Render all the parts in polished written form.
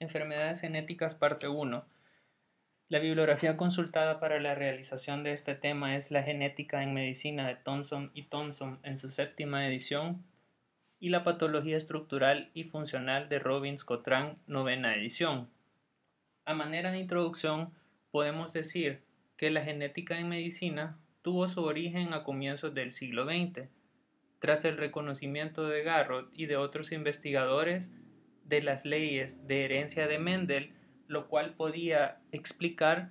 Enfermedades genéticas parte 1. La bibliografía consultada para la realización de este tema es La genética en medicina de Thompson y Thompson en su 7ª edición y La patología estructural y funcional de Robbins-Cotrán 9ª edición. A manera de introducción, podemos decir que la genética en medicina tuvo su origen a comienzos del siglo XX, tras el reconocimiento de Garrod y de otros investigadores de las leyes de herencia de Mendel, lo cual podía explicar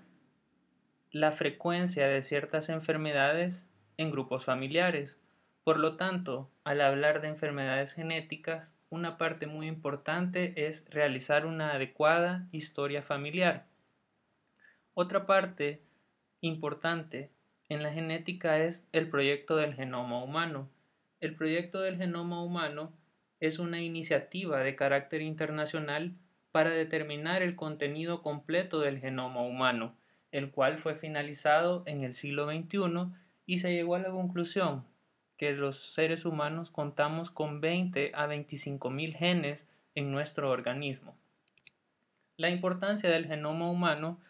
la frecuencia de ciertas enfermedades en grupos familiares. Por lo tanto, al hablar de enfermedades genéticas, una parte muy importante es realizar una adecuada historia familiar. Otra parte importante en la genética es el proyecto del genoma humano. El proyecto del genoma humano es una iniciativa de carácter internacional para determinar el contenido completo del genoma humano, el cual fue finalizado en el siglo XXI y se llegó a la conclusión que los seres humanos contamos con 20 a 25.000 genes en nuestro organismo. La importancia del genoma humano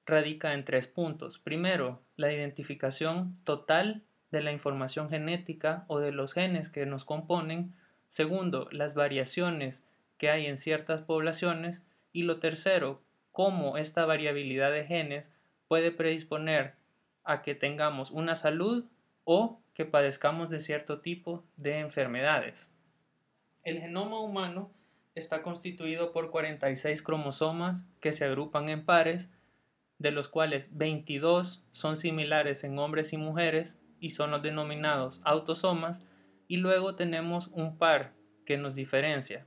radica en 3 puntos. Primero, la identificación total de la información genética o de los genes que nos componen. Segundo, las variaciones que hay en ciertas poblaciones. Y lo tercero, cómo esta variabilidad de genes puede predisponer a que tengamos una salud o que padezcamos de cierto tipo de enfermedades. El genoma humano está constituido por 46 cromosomas que se agrupan en pares, de los cuales 22 son similares en hombres y mujeres y son los denominados autosomas, y luego tenemos un par que nos diferencia,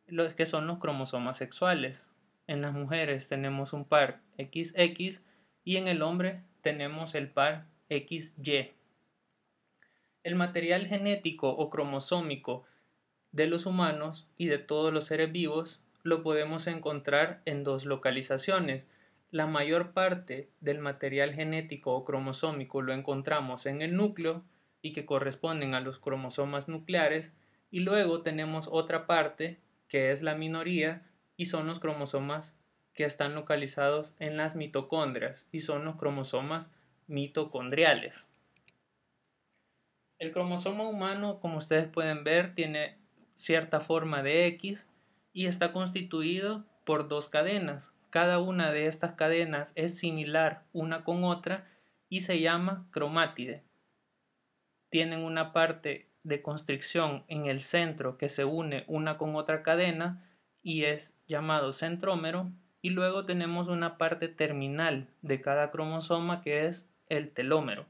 los que son los cromosomas sexuales. En las mujeres tenemos un par XX y en el hombre tenemos el par XY. El material genético o cromosómico de los humanos y de todos los seres vivos lo podemos encontrar en 2 localizaciones. La mayor parte del material genético o cromosómico lo encontramos en el núcleo y que corresponden a los cromosomas nucleares, y luego tenemos otra parte que es la minoría y son los cromosomas que están localizados en las mitocondrias y son los cromosomas mitocondriales. El cromosoma humano, como ustedes pueden ver, tiene cierta forma de X y está constituido por 2 cadenas. Cada una de estas cadenas es similar una con otra y se llama cromátide. Tienen una parte de constricción en el centro que se une una con otra cadena y es llamado centrómero, y luego tenemos una parte terminal de cada cromosoma que es el telómero.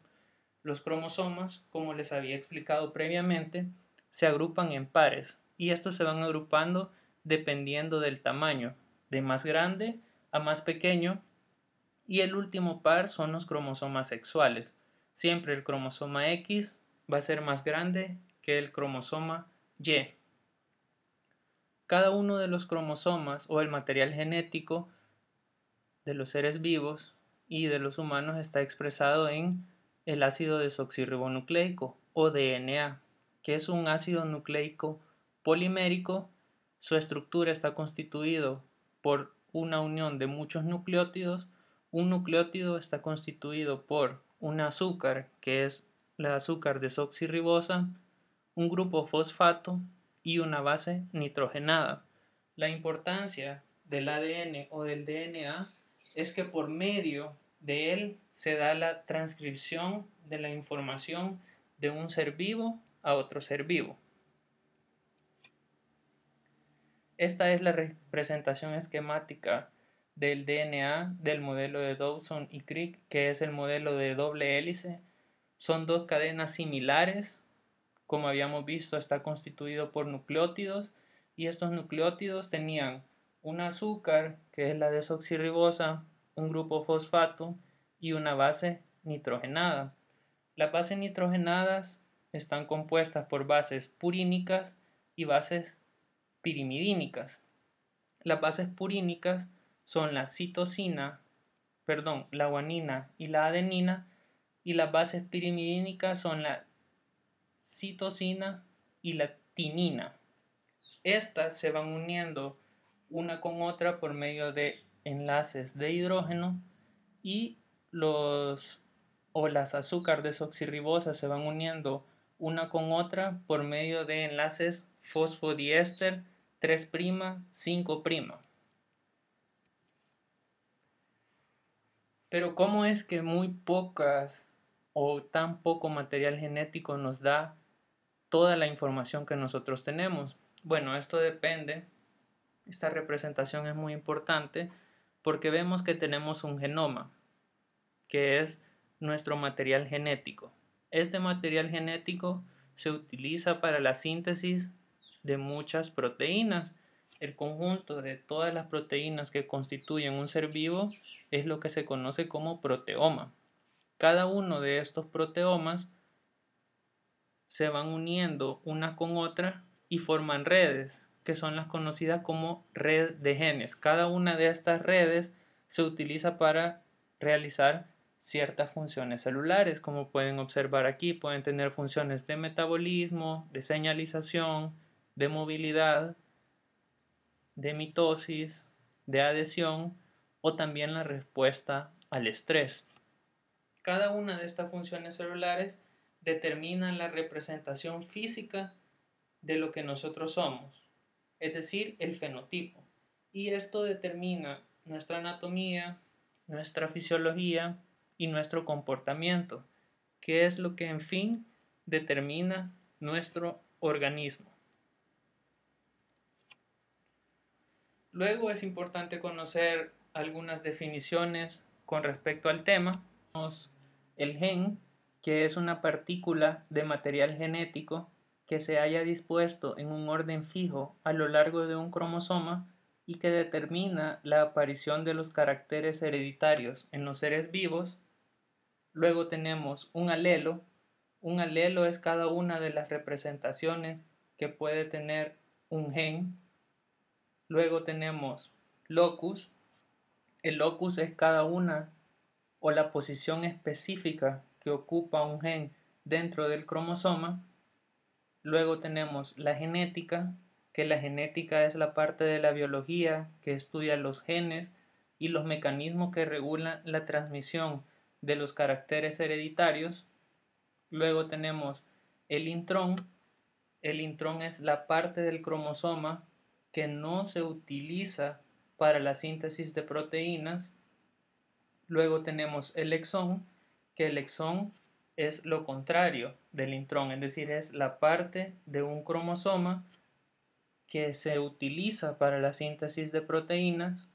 Los cromosomas, como les había explicado previamente, se agrupan en pares y estos se van agrupando dependiendo del tamaño, de más grande a más pequeño, y el último par son los cromosomas sexuales. Siempre el cromosoma X va a ser más grande que el cromosoma Y. Cada uno de los cromosomas o el material genético de los seres vivos y de los humanos está expresado en el ácido desoxirribonucleico o DNA, que es un ácido nucleico polimérico. Su estructura está constituido por una unión de muchos nucleótidos. Un nucleótido está constituido por un azúcar, que es la azúcar desoxirribosa, un grupo fosfato y una base nitrogenada. La importancia del ADN o del DNA es que por medio de él se da la transcripción de la información de un ser vivo a otro ser vivo. Esta es la representación esquemática del DNA del modelo de Dawson y Crick, que es el modelo de doble hélice. Son 2 cadenas similares. Como habíamos visto, está constituido por nucleótidos y estos nucleótidos tenían un azúcar, que es la desoxirribosa, un grupo fosfato y una base nitrogenada. Las bases nitrogenadas están compuestas por bases purínicas y bases pirimidínicas. Las bases purínicas son la la guanina y la adenina, y las bases pirimidínicas son la citosina y la timina. Estas se van uniendo una con otra por medio de enlaces de hidrógeno y las azúcar desoxirribosa se van uniendo una con otra por medio de enlaces fosfodiéster 3', 5'. Pero ¿cómo es que muy pocas o tan poco material genético nos da toda la información que nosotros tenemos? Bueno, esto depende. Esta representación es muy importante porque vemos que tenemos un genoma, que es nuestro material genético. Este material genético se utiliza para la síntesis de muchas proteínas. El conjunto de todas las proteínas que constituyen un ser vivo es lo que se conoce como proteoma. Cada uno de estos proteomas se van uniendo una con otra y forman redes, que son las conocidas como red de genes. Cada una de estas redes se utiliza para realizar ciertas funciones celulares, como pueden observar aquí. Pueden tener funciones de metabolismo, de señalización, de movilidad, de mitosis, de adhesión o también la respuesta al estrés. Cada una de estas funciones celulares determina la representación física de lo que nosotros somos, es decir, el fenotipo. Y esto determina nuestra anatomía, nuestra fisiología y nuestro comportamiento, que es lo que en fin determina nuestro organismo. Luego es importante conocer algunas definiciones con respecto al tema. El gen, que es una partícula de material genético que se haya dispuesto en un orden fijo a lo largo de un cromosoma y que determina la aparición de los caracteres hereditarios en los seres vivos. Luego tenemos un alelo. Un alelo es cada una de las representaciones que puede tener un gen. Luego tenemos locus. El locus es cada una o la posición específica que ocupa un gen dentro del cromosoma. Luego tenemos la genética, que la genética es la parte de la biología que estudia los genes y los mecanismos que regulan la transmisión de los caracteres hereditarios. Luego tenemos el intrón. El intrón es la parte del cromosoma que no se utiliza para la síntesis de proteínas. Luego tenemos el exón, que el exón es lo contrario del intrón, es decir, es la parte de un cromosoma que se utiliza para la síntesis de proteínas.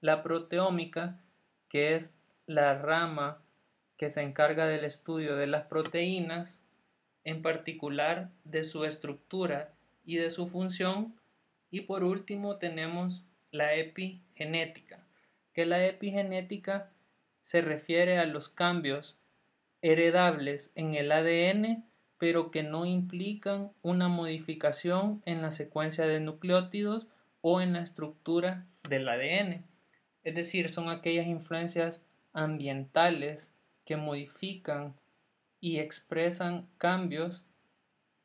La proteómica, que es la rama que se encarga del estudio de las proteínas, en particular de su estructura y de su función. Y por último tenemos la epigenética, que la epigenética se refiere a los cambios heredables en el ADN, pero que no implican una modificación en la secuencia de nucleótidos o en la estructura del ADN. Es decir, son aquellas influencias ambientales que modifican y expresan cambios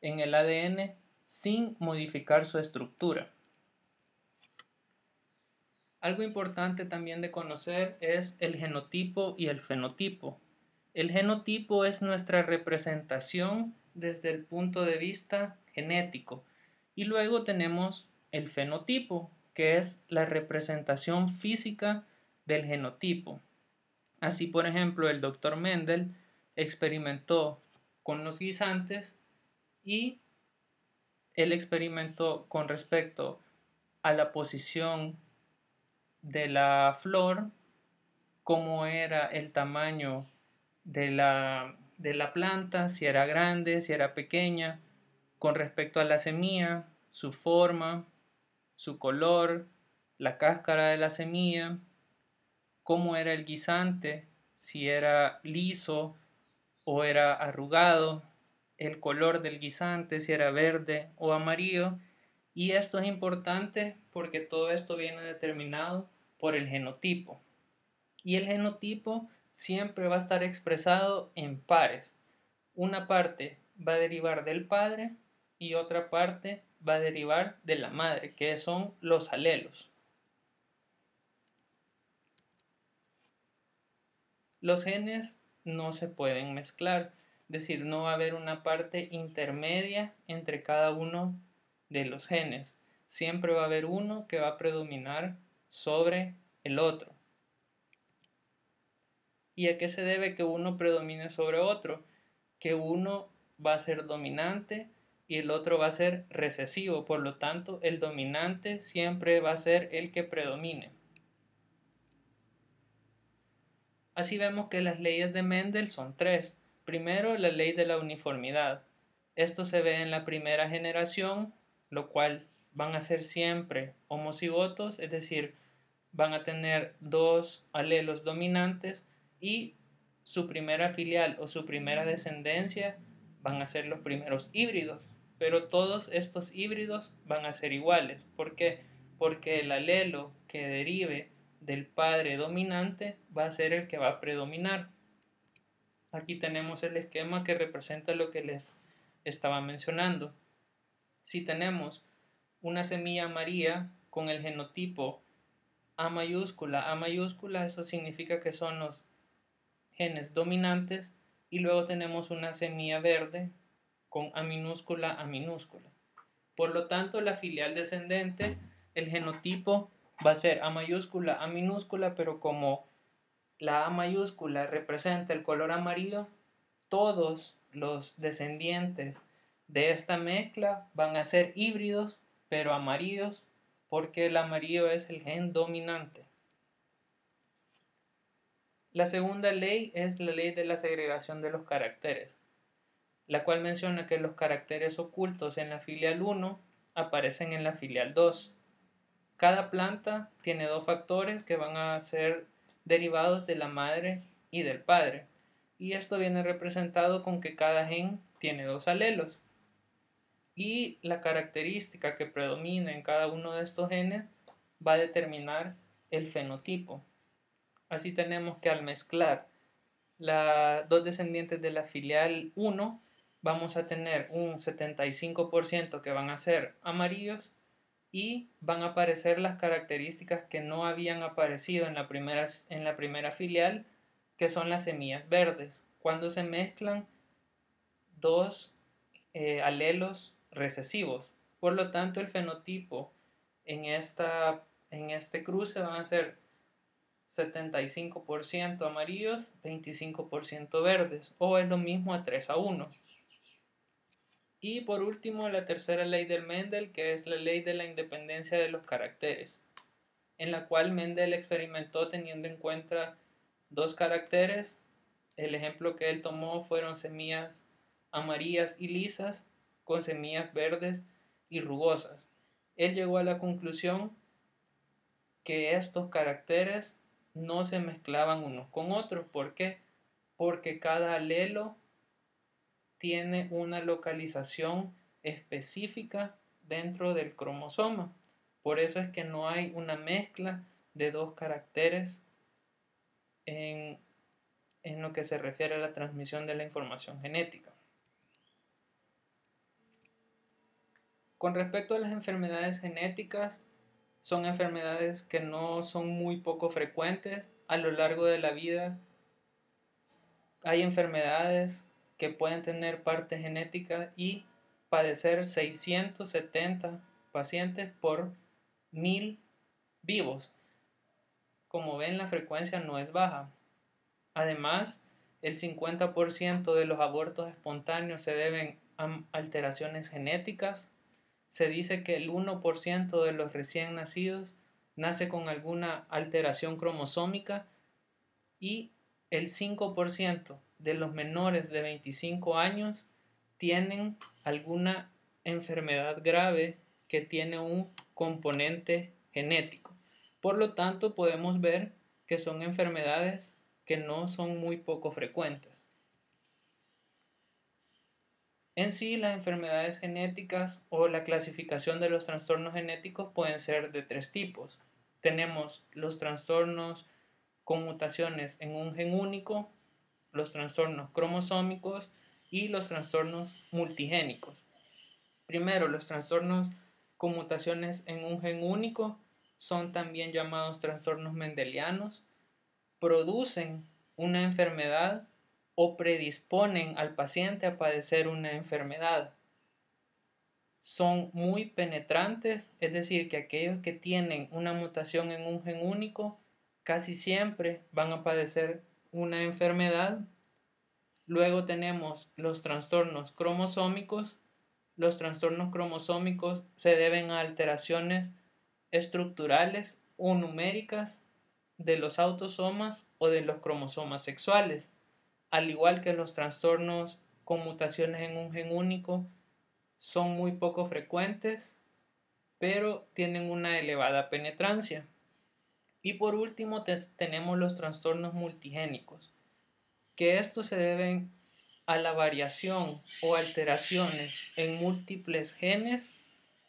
en el ADN sin modificar su estructura. Algo importante también de conocer es el genotipo y el fenotipo. El genotipo es nuestra representación desde el punto de vista genético y luego tenemos el fenotipo, que es la representación física del genotipo. Así, por ejemplo, el doctor Mendel experimentó con los guisantes y él experimentó con respecto a la posición de la flor, cómo era el tamaño de la planta, si era grande, si era pequeña, con respecto a la semilla, su forma, su color, la cáscara de la semilla, cómo era el guisante, si era liso o era arrugado, el color del guisante, si era verde o amarillo. Y esto es importante porque todo esto viene determinado por el genotipo. Y el genotipo siempre va a estar expresado en pares. Una parte va a derivar del padre y otra parte va a derivar de la madre, que son los alelos. Los genes no se pueden mezclar, es decir, no va a haber una parte intermedia entre cada uno de los genes. Siempre va a haber uno que va a predominar sobre el otro. ¿Y a qué se debe que uno predomine sobre otro? Que uno va a ser dominante y el otro va a ser recesivo. Por lo tanto, el dominante siempre va a ser el que predomine. Así vemos que las leyes de Mendel son tres. Primero, la ley de la uniformidad. Esto se ve en la primera generación, lo cual van a ser siempre homocigotos, es decir, van a tener dos alelos dominantes y su primera filial o su primera descendencia van a ser los primeros híbridos, pero todos estos híbridos van a ser iguales. ¿Por qué? Porque el alelo que derive del padre dominante va a ser el que va a predominar. Aquí tenemos el esquema que representa lo que les estaba mencionando. Si tenemos una semilla amarilla con el genotipo A mayúscula, eso significa que son los genes dominantes, y luego tenemos una semilla verde con A minúscula. Por lo tanto, la filial descendente, el genotipo va a ser A minúscula, pero como la A mayúscula representa el color amarillo, todos los descendientes de esta mezcla van a ser híbridos, pero amarillos, porque el amarillo es el gen dominante. La segunda ley es la ley de la segregación de los caracteres, la cual menciona que los caracteres ocultos en la filial 1 aparecen en la filial 2. Cada planta tiene dos factores que van a ser derivados de la madre y del padre, y esto viene representado con que cada gen tiene dos alelos, y la característica que predomina en cada uno de estos genes va a determinar el fenotipo. Así tenemos que al mezclar las dos descendientes de la filial 1, vamos a tener un 75% que van a ser amarillos y van a aparecer las características que no habían aparecido en la primera filial, que son las semillas verdes, cuando se mezclan dos alelos recesivos. Por lo tanto, el fenotipo en este cruce van a ser 75% amarillos, 25% verdes, o es lo mismo a 3:1. Y por último, la tercera ley del Mendel, que es la ley de la independencia de los caracteres, en la cual Mendel experimentó teniendo en cuenta dos caracteres. El ejemplo que él tomó fueron semillas amarillas y lisas con semillas verdes y rugosas. Él llegó a la conclusión que estos caracteres no se mezclaban unos con otros. ¿Por qué? Porque cada alelo tiene una localización específica dentro del cromosoma. Por eso es que no hay una mezcla de dos caracteres en lo que se refiere a la transmisión de la información genética. Con respecto a las enfermedades genéticas, son enfermedades que no son muy poco frecuentes a lo largo de la vida. Hay enfermedades que pueden tener parte genética y padecer 670 pacientes por 1000 vivos. Como ven, la frecuencia no es baja. Además, el 50% de los abortos espontáneos se deben a alteraciones genéticas. Se dice que el 1% de los recién nacidos nace con alguna alteración cromosómica y el 5% de los menores de 25 años tienen alguna enfermedad grave que tiene un componente genético. Por lo tanto, podemos ver que son enfermedades que no son muy poco frecuentes. En sí, las enfermedades genéticas o la clasificación de los trastornos genéticos pueden ser de tres tipos. Tenemos los trastornos con mutaciones en un gen único, los trastornos cromosómicos y los trastornos multigénicos. Primero, los trastornos con mutaciones en un gen único son también llamados trastornos mendelianos. Producen una enfermedad o predisponen al paciente a padecer una enfermedad. Son muy penetrantes, es decir, que aquellos que tienen una mutación en un gen único casi siempre van a padecer una enfermedad. Luego tenemos los trastornos cromosómicos. Los trastornos cromosómicos se deben a alteraciones estructurales o numéricas de los autosomas o de los cromosomas sexuales, al igual que los trastornos con mutaciones en un gen único son muy poco frecuentes, pero tienen una elevada penetrancia. Y por último tenemos los trastornos multigénicos, que estos se deben a la variación o alteraciones en múltiples genes,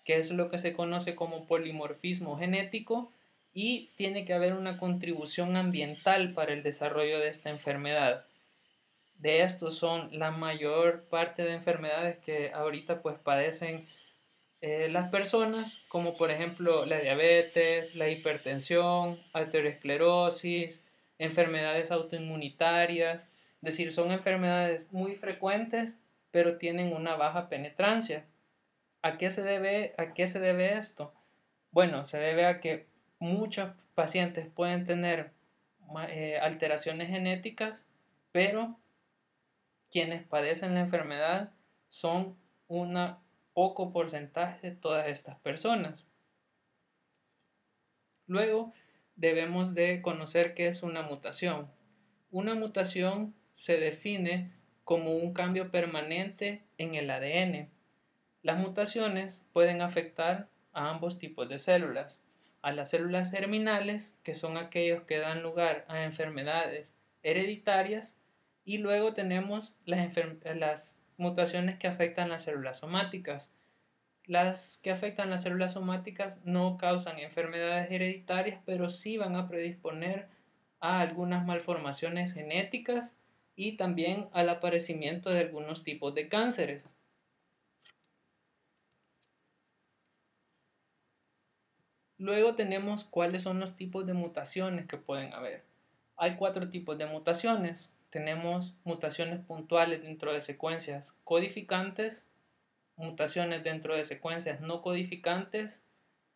que es lo que se conoce como polimorfismo genético, y tiene que haber una contribución ambiental para el desarrollo de esta enfermedad. De estos son la mayor parte de enfermedades que ahorita pues padecen las personas, como por ejemplo la diabetes, la hipertensión, arteriosclerosis, enfermedades autoinmunitarias, es decir, son enfermedades muy frecuentes, pero tienen una baja penetrancia. ¿A qué se debe esto? Bueno, se debe a que muchos pacientes pueden tener alteraciones genéticas, pero quienes padecen la enfermedad son un poco porcentaje de todas estas personas. Luego debemos de conocer qué es una mutación. Una mutación se define como un cambio permanente en el ADN. Las mutaciones pueden afectar a ambos tipos de células, a las células germinales, que son aquellos que dan lugar a enfermedades hereditarias, y luego tenemos las mutaciones que afectan las células somáticas. Las que afectan las células somáticas no causan enfermedades hereditarias, pero sí van a predisponer a algunas malformaciones genéticas y también al aparecimiento de algunos tipos de cánceres. Luego tenemos cuáles son los tipos de mutaciones que pueden haber. Hay 4 tipos de mutaciones. Tenemos mutaciones puntuales dentro de secuencias codificantes, mutaciones dentro de secuencias no codificantes,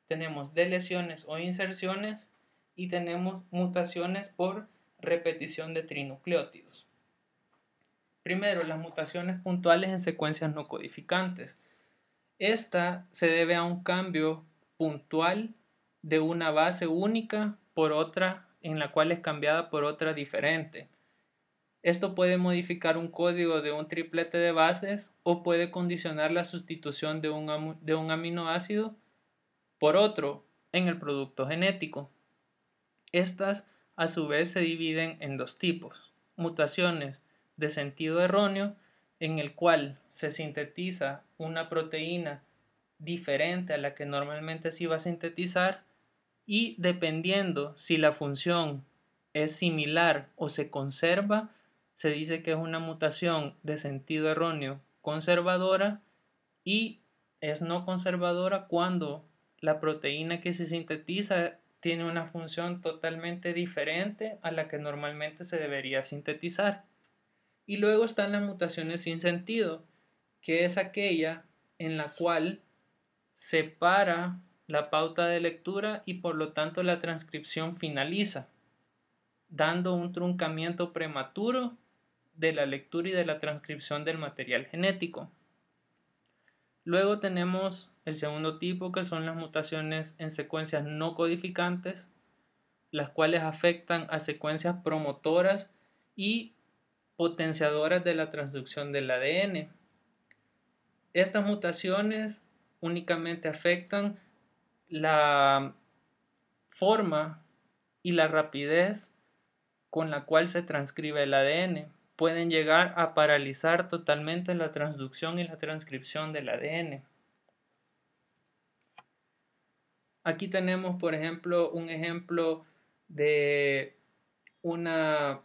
tenemos deleciones o inserciones y tenemos mutaciones por repetición de trinucleótidos. Primero, las mutaciones puntuales en secuencias no codificantes. Esta se debe a un cambio puntual de una base única por otra en la cual es cambiada por otra diferente. Esto puede modificar un código de un triplete de bases o puede condicionar la sustitución de un aminoácido por otro en el producto genético. Estas a su vez se dividen en 2 tipos: mutaciones de sentido erróneo, en el cual se sintetiza una proteína diferente a la que normalmente se iba a sintetizar, y dependiendo si la función es similar o se conserva, se dice que es una mutación de sentido erróneo conservadora, y es no conservadora cuando la proteína que se sintetiza tiene una función totalmente diferente a la que normalmente se debería sintetizar. Y luego están las mutaciones sin sentido, que es aquella en la cual se para la pauta de lectura y por lo tanto la transcripción finaliza, dando un truncamiento prematuro de la lectura y de la transcripción del material genético. Luego tenemos el segundo tipo, que son las mutaciones en secuencias no codificantes, las cuales afectan a secuencias promotoras y potenciadoras de la transducción del ADN. Estas mutaciones únicamente afectan la forma y la rapidez con la cual se transcribe el ADN. Pueden llegar a paralizar totalmente la transducción y la transcripción del ADN. Aquí tenemos, por ejemplo, un ejemplo de una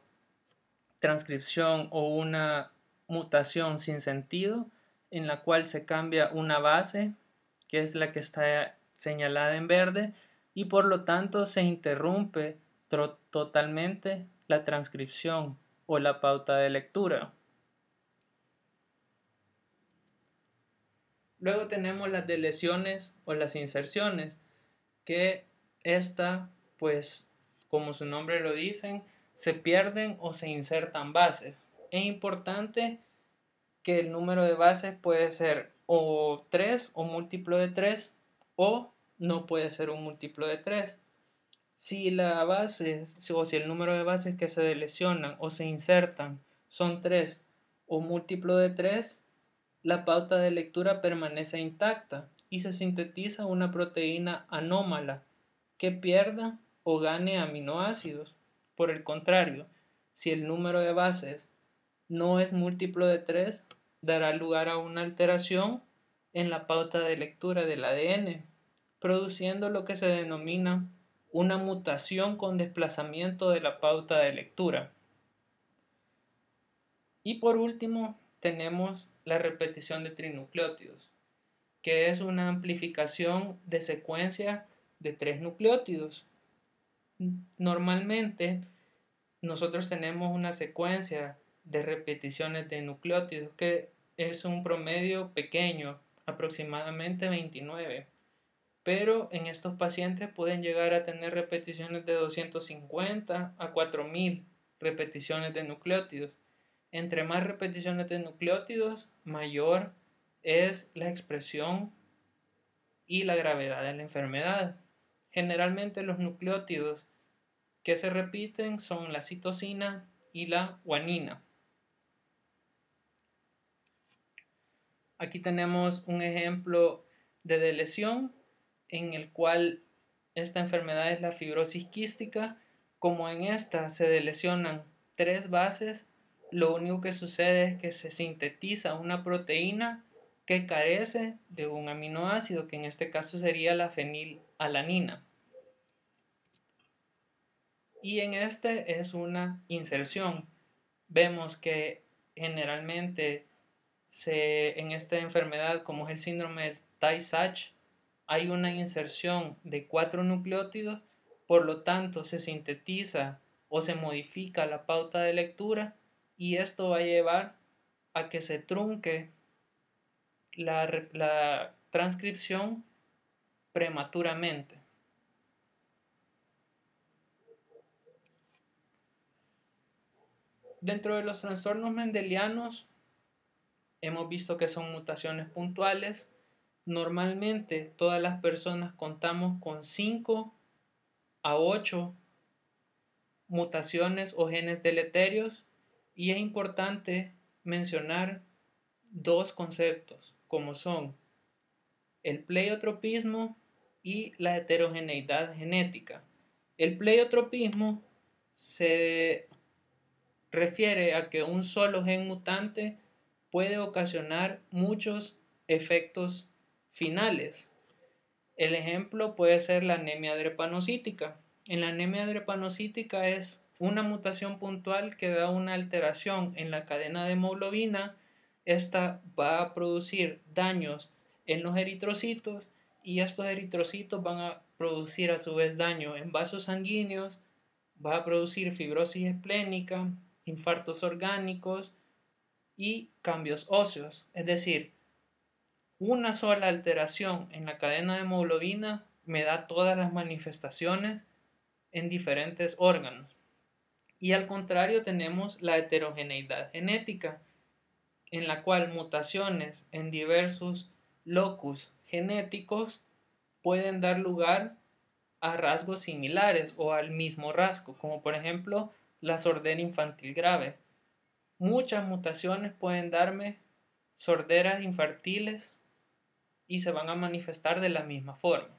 transcripción o una mutación sin sentido, en la cual se cambia una base, que es la que está señalada en verde, y por lo tanto se interrumpe totalmente la transcripción o la pauta de lectura. Luego tenemos las deleciones o las inserciones, que pues como su nombre lo dicen, se pierden o se insertan bases. Es importante que el número de bases puede ser o 3 o múltiplo de 3 o no puede ser un múltiplo de 3. Si la base o si el número de bases que se delecionan o se insertan son 3 o múltiplo de 3, la pauta de lectura permanece intacta y se sintetiza una proteína anómala que pierda o gane aminoácidos. Por el contrario, si el número de bases no es múltiplo de 3, dará lugar a una alteración en la pauta de lectura del ADN, produciendo lo que se denomina una mutación con desplazamiento de la pauta de lectura. Y por último, tenemos la repetición de trinucleótidos, que es una amplificación de secuencia de 3 nucleótidos. Normalmente, nosotros tenemos una secuencia de repeticiones de nucleótidos que es un promedio pequeño, aproximadamente 29. Pero en estos pacientes pueden llegar a tener repeticiones de 250 a 4000 repeticiones de nucleótidos. Entre más repeticiones de nucleótidos, mayor es la expresión y la gravedad de la enfermedad. Generalmente los nucleótidos que se repiten son la citosina y la guanina. Aquí tenemos un ejemplo de lesión en el cual esta enfermedad es la fibrosis quística. Como en esta se delecionan 3 bases, lo único que sucede es que se sintetiza una proteína que carece de un aminoácido, que en este caso sería la fenilalanina. Y en este es una inserción. Vemos que generalmente en esta enfermedad, como es el síndrome de Tay-Sachs, hay una inserción de 4 nucleótidos, por lo tanto se sintetiza o se modifica la pauta de lectura y esto va a llevar a que se trunque la transcripción prematuramente. Dentro de los trastornos mendelianos hemos visto que son mutaciones puntuales. Normalmente todas las personas contamos con 5 a 8 mutaciones o genes deleterios y es importante mencionar 2 conceptos como son el pleiotropismo y la heterogeneidad genética. El pleiotropismo se refiere a que un solo gen mutante puede ocasionar muchos efectos finales. El ejemplo puede ser la anemia drepanocítica. En la anemia drepanocítica es una mutación puntual que da una alteración en la cadena de hemoglobina. Esta va a producir daños en los eritrocitos y estos eritrocitos van a producir a su vez daño en vasos sanguíneos, va a producir fibrosis esplénica, infartos orgánicos y cambios óseos. Es decir, una sola alteración en la cadena de hemoglobina me da todas las manifestaciones en diferentes órganos. Y al contrario tenemos la heterogeneidad genética, en la cual mutaciones en diversos locus genéticos pueden dar lugar a rasgos similares o al mismo rasgo, como por ejemplo la sordera infantil grave. Muchas mutaciones pueden darme sorderas infantiles y se van a manifestar de la misma forma.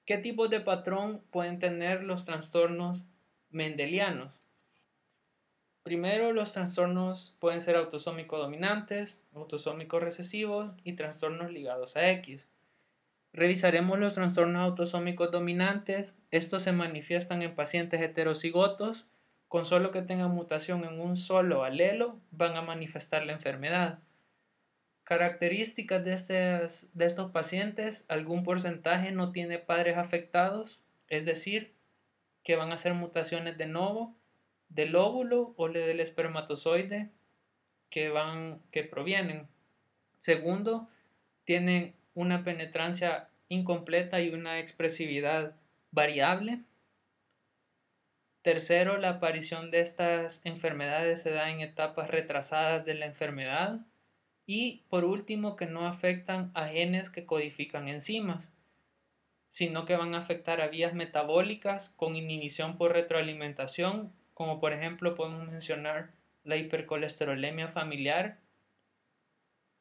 ¿Qué tipos de patrón pueden tener los trastornos mendelianos? Primero, los trastornos pueden ser autosómico dominantes, autosómicos recesivos y trastornos ligados a X. Revisaremos los trastornos autosómicos dominantes. Estos se manifiestan en pacientes heterocigotos. Con solo que tengan mutación en un solo alelo, van a manifestar la enfermedad. Características de estos pacientes: algún porcentaje no tiene padres afectados, es decir, que van a ser mutaciones de novo, del óvulo o del espermatozoide que provienen. Segundo, tienen una penetrancia incompleta y una expresividad variable. Tercero, la aparición de estas enfermedades se da en etapas retrasadas de la enfermedad. Y por último, que no afectan a genes que codifican enzimas, sino que van a afectar a vías metabólicas con inhibición por retroalimentación, como por ejemplo podemos mencionar la hipercolesterolemia familiar,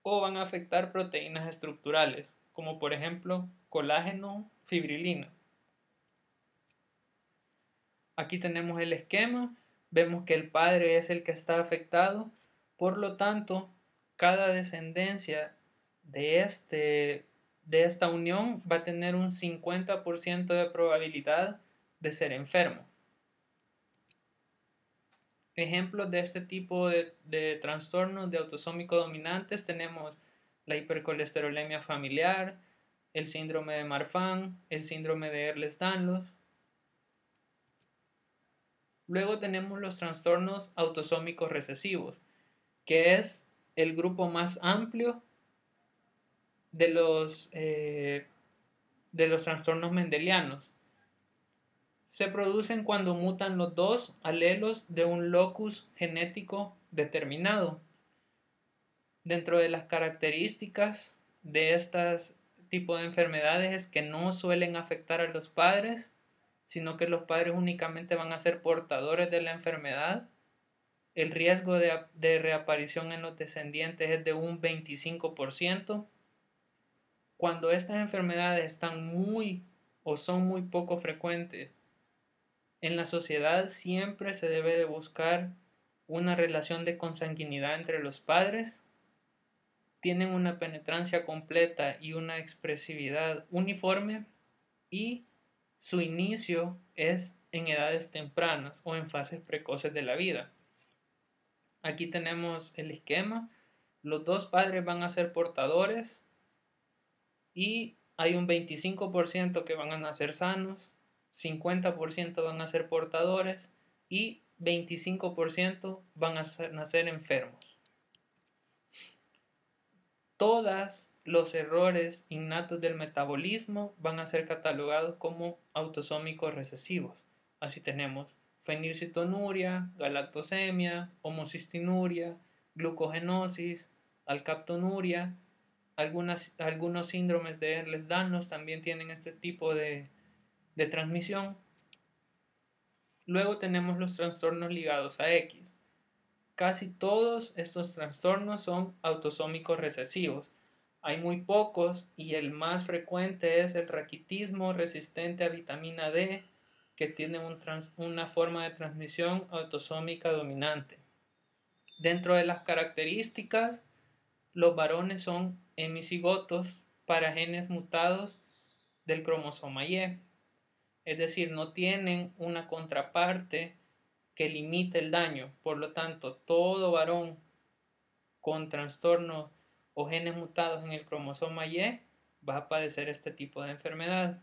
o van a afectar proteínas estructurales, como por ejemplo colágeno, fibrilina. Aquí tenemos el esquema, vemos que el padre es el que está afectado, por lo tanto, cada descendencia de esta unión va a tener un 50% de probabilidad de ser enfermo. Ejemplos de este tipo de trastornos de autosómico dominantes tenemos la hipercolesterolemia familiar, el síndrome de Marfan, el síndrome de Ehlers-Danlos. Luego tenemos los trastornos autosómicos recesivos, que es el grupo más amplio de los trastornos mendelianos. Se producen cuando mutan los dos alelos de un locus genético determinado. Dentro de las características de este tipo de enfermedades es que no suelen afectar a los padres, sino que los padres únicamente van a ser portadores de la enfermedad. El riesgo de reaparición en los descendientes es de un 25%. Cuando estas enfermedades están muy o son muy poco frecuentes en la sociedad, siempre se debe de buscar una relación de consanguinidad entre los padres. Tienen una penetrancia completa y una expresividad uniforme, y su inicio es en edades tempranas o en fases precoces de la vida. Aquí tenemos el esquema. Los dos padres van a ser portadores y hay un 25% que van a nacer sanos, 50% van a ser portadores y 25% van a nacer enfermos. Todos los errores innatos del metabolismo van a ser catalogados como autosómicos recesivos. Así tenemos fenilcetonuria, galactosemia, homocistinuria, glucogenosis, alcaptonuria. Algunos síndromes de Ehlers-Danlos también tienen este tipo de transmisión. Luego tenemos los trastornos ligados a X. Casi todos estos trastornos son autosómicos recesivos. Hay muy pocos y el más frecuente es el raquitismo resistente a vitamina D, que tiene una forma de transmisión autosómica dominante. Dentro de las características, los varones son hemicigotos para genes mutados del cromosoma Y, es decir, no tienen una contraparte que limite el daño. Por lo tanto, todo varón con trastorno o genes mutados en el cromosoma Y va a padecer este tipo de enfermedad.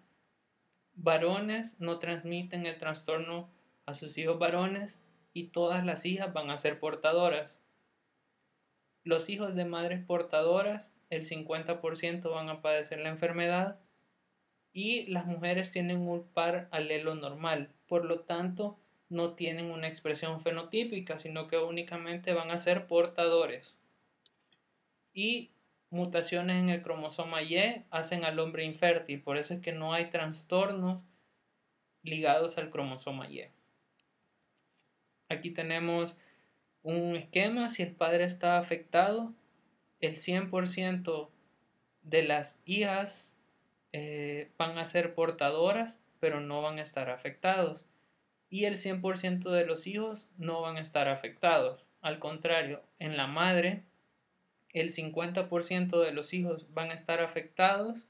Varones no transmiten el trastorno a sus hijos varones y todas las hijas van a ser portadoras. Los hijos de madres portadoras, el 50% van a padecer la enfermedad, y las mujeres tienen un par alelo normal, por lo tanto no tienen una expresión fenotípica, sino que únicamente van a ser portadores. Y mutaciones en el cromosoma Y hacen al hombre infértil, por eso es que no hay trastornos ligados al cromosoma Y. Aquí tenemos un esquema. Si el padre está afectado, el 100% de las hijas van a ser portadoras, pero no van a estar afectados. Y el 100% de los hijos no van a estar afectados. Al contrario, en la madre, el 50% de los hijos van a estar afectados,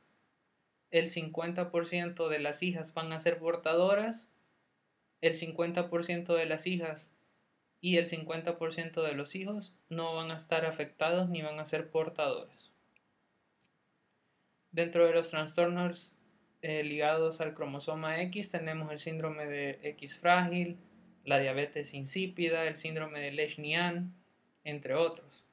el 50% de las hijas van a ser portadoras, el 50% de las hijas y el 50% de los hijos no van a estar afectados ni van a ser portadores. Dentro de los trastornos ligados al cromosoma X tenemos el síndrome de X frágil, la diabetes insípida, el síndrome de Lesch-Nyhan, entre otros.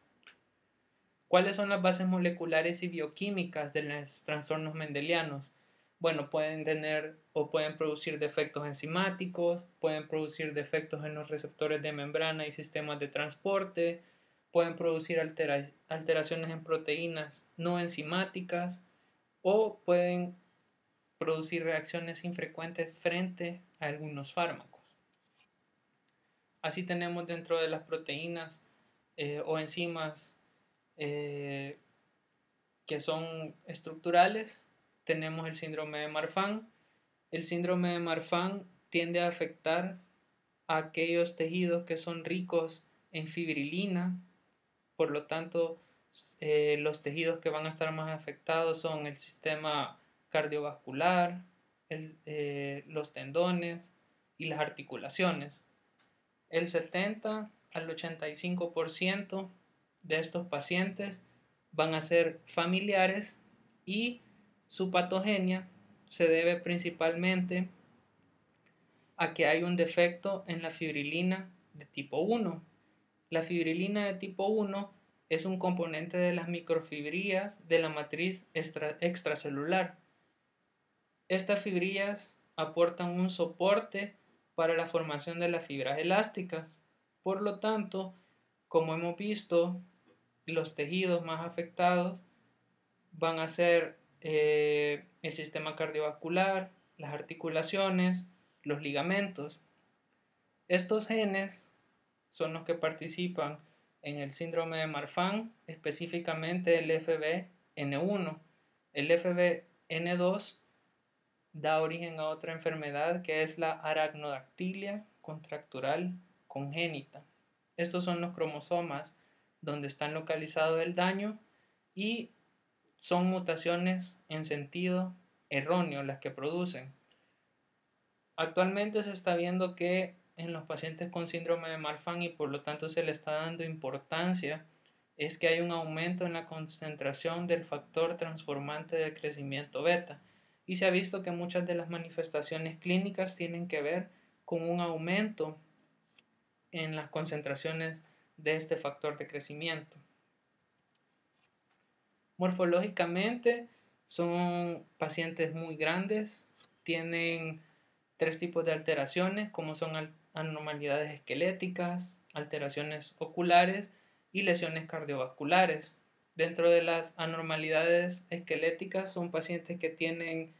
¿Cuáles son las bases moleculares y bioquímicas de los trastornos mendelianos? Bueno, pueden tener o pueden producir defectos enzimáticos, pueden producir defectos en los receptores de membrana y sistemas de transporte, pueden producir alteraciones en proteínas no enzimáticas o pueden producir reacciones infrecuentes frente a algunos fármacos. Así tenemos dentro de las proteínas o enzimas que son estructurales, tenemos el síndrome de Marfan. El síndrome de Marfan tiende a afectar a aquellos tejidos que son ricos en fibrilina, por lo tanto los tejidos que van a estar más afectados son el sistema cardiovascular, los tendones y las articulaciones. El 70 al 85% de estos pacientes van a ser familiares y su patogenia se debe principalmente a que hay un defecto en la fibrilina de tipo 1. La fibrilina de tipo 1 es un componente de las microfibrillas de la matriz extracelular. Estas fibrillas aportan un soporte para la formación de las fibras elásticas. Por lo tanto, como hemos visto, los tejidos más afectados van a ser el sistema cardiovascular, las articulaciones, los ligamentos. Estos genes son los que participan en el síndrome de Marfan, específicamente el FBN1. El FBN2 da origen a otra enfermedad que es la aracnodactilia contractural congénita. Estos son los cromosomas donde están localizados el daño y son mutaciones en sentido erróneo las que producen. Actualmente se está viendo que en los pacientes con síndrome de Marfan, y por lo tanto se le está dando importancia, es que hay un aumento en la concentración del factor transformante de crecimiento beta, y se ha visto que muchas de las manifestaciones clínicas tienen que ver con un aumento en las concentraciones de este factor de crecimiento. Morfológicamente son pacientes muy grandes, tienen 3 tipos de alteraciones, como son anormalidades esqueléticas, alteraciones oculares y lesiones cardiovasculares. Dentro de las anormalidades esqueléticas son pacientes que tienen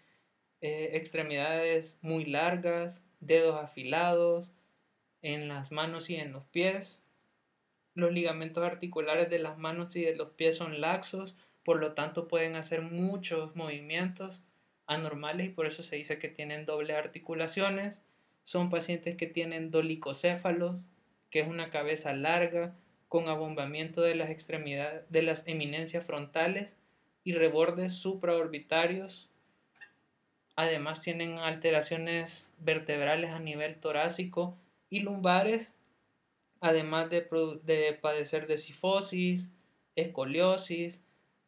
extremidades muy largas, dedos afilados en las manos y en los pies. Los ligamentos articulares de las manos y de los pies son laxos, por lo tanto pueden hacer muchos movimientos anormales y por eso se dice que tienen dobles articulaciones. Son pacientes que tienen dolicocéfalos, que es una cabeza larga con abombamiento de las extremidades, de las eminencias frontales y rebordes supraorbitarios. Además tienen alteraciones vertebrales a nivel torácico y lumbares, además de padecer de cifosis, escoliosis.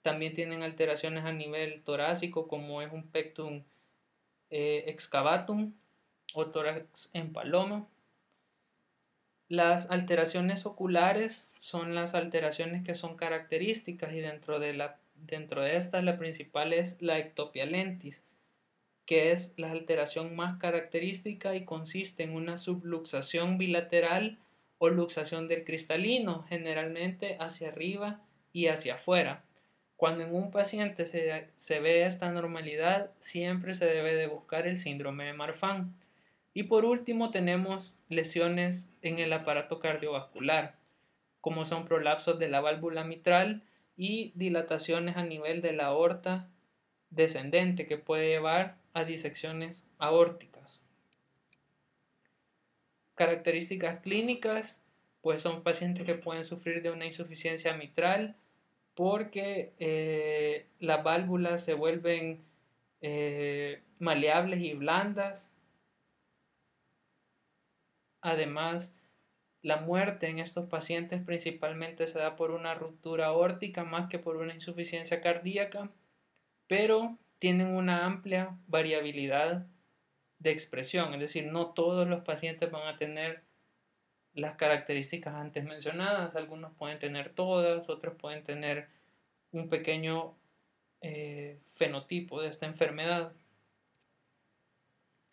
También tienen alteraciones a nivel torácico como es un pectum excavatum o tórax en paloma. Las alteraciones oculares son las alteraciones que son características y dentro de estas la principal es la ectopia lentis, que es la alteración más característica y consiste en una subluxación bilateral o luxación del cristalino, generalmente hacia arriba y hacia afuera. Cuando en un paciente se ve esta anormalidad, siempre se debe de buscar el síndrome de Marfan. Y por último tenemos lesiones en el aparato cardiovascular, como son prolapsos de la válvula mitral y dilataciones a nivel de la aorta descendente que puede llevar a disecciones aórticas. Características clínicas, pues son pacientes que pueden sufrir de una insuficiencia mitral porque las válvulas se vuelven maleables y blandas. Además, la muerte en estos pacientes principalmente se da por una ruptura aórtica más que por una insuficiencia cardíaca, pero tienen una amplia variabilidad de expresión, es decir, no todos los pacientes van a tener las características antes mencionadas, algunos pueden tener todas, otros pueden tener un pequeño fenotipo de esta enfermedad.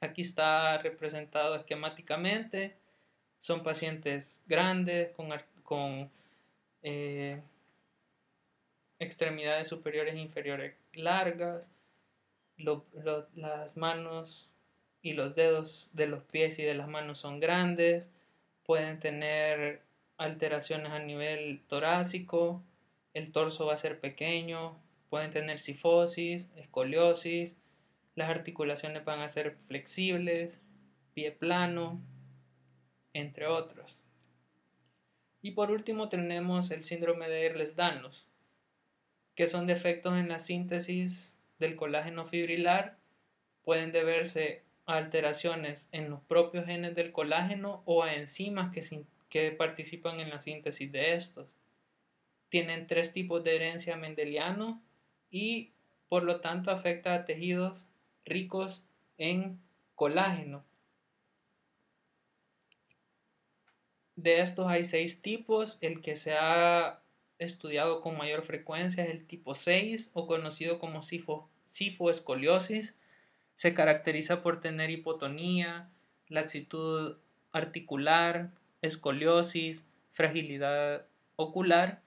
Aquí está representado esquemáticamente, son pacientes grandes con extremidades superiores e inferiores largas, las manos y los dedos de los pies y de las manos son grandes, pueden tener alteraciones a nivel torácico, el torso va a ser pequeño, pueden tener cifosis, escoliosis, las articulaciones van a ser flexibles, pie plano, entre otros. Y por último tenemos el síndrome de Ehlers-Danlos, que son defectos en la síntesis del colágeno fibrilar, pueden deberse a alteraciones en los propios genes del colágeno o a enzimas que participan en la síntesis de estos. Tienen 3 tipos de herencia mendeliano y por lo tanto afecta a tejidos ricos en colágeno. De estos hay 6 tipos, el que se ha estudiado con mayor frecuencia es el tipo 6 o conocido como cifoescoliosis. Se caracteriza por tener hipotonía, laxitud articular, escoliosis, fragilidad ocular.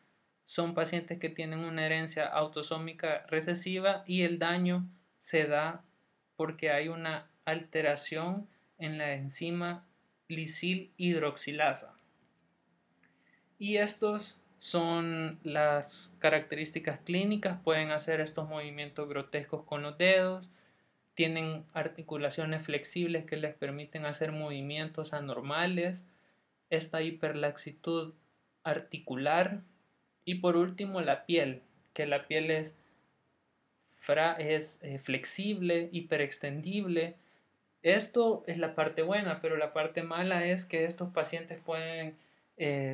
Son pacientes que tienen una herencia autosómica recesiva y el daño se da porque hay una alteración en la enzima lisil hidroxilasa. Y estos son las características clínicas, pueden hacer estos movimientos grotescos con los dedos, tienen articulaciones flexibles que les permiten hacer movimientos anormales, esta hiperlaxitud articular y por último la piel, que la piel es flexible, hiperextendible. Esto es la parte buena, pero la parte mala es que estos pacientes pueden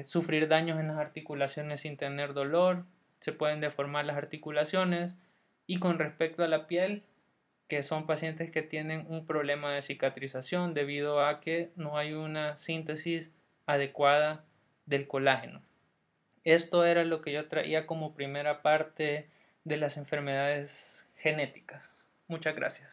sufrir daños en las articulaciones sin tener dolor, se pueden deformar las articulaciones y con respecto a la piel, que son pacientes que tienen un problema de cicatrización debido a que no hay una síntesis adecuada del colágeno. Esto era lo que yo traía como primera parte de las enfermedades genéticas. Muchas gracias.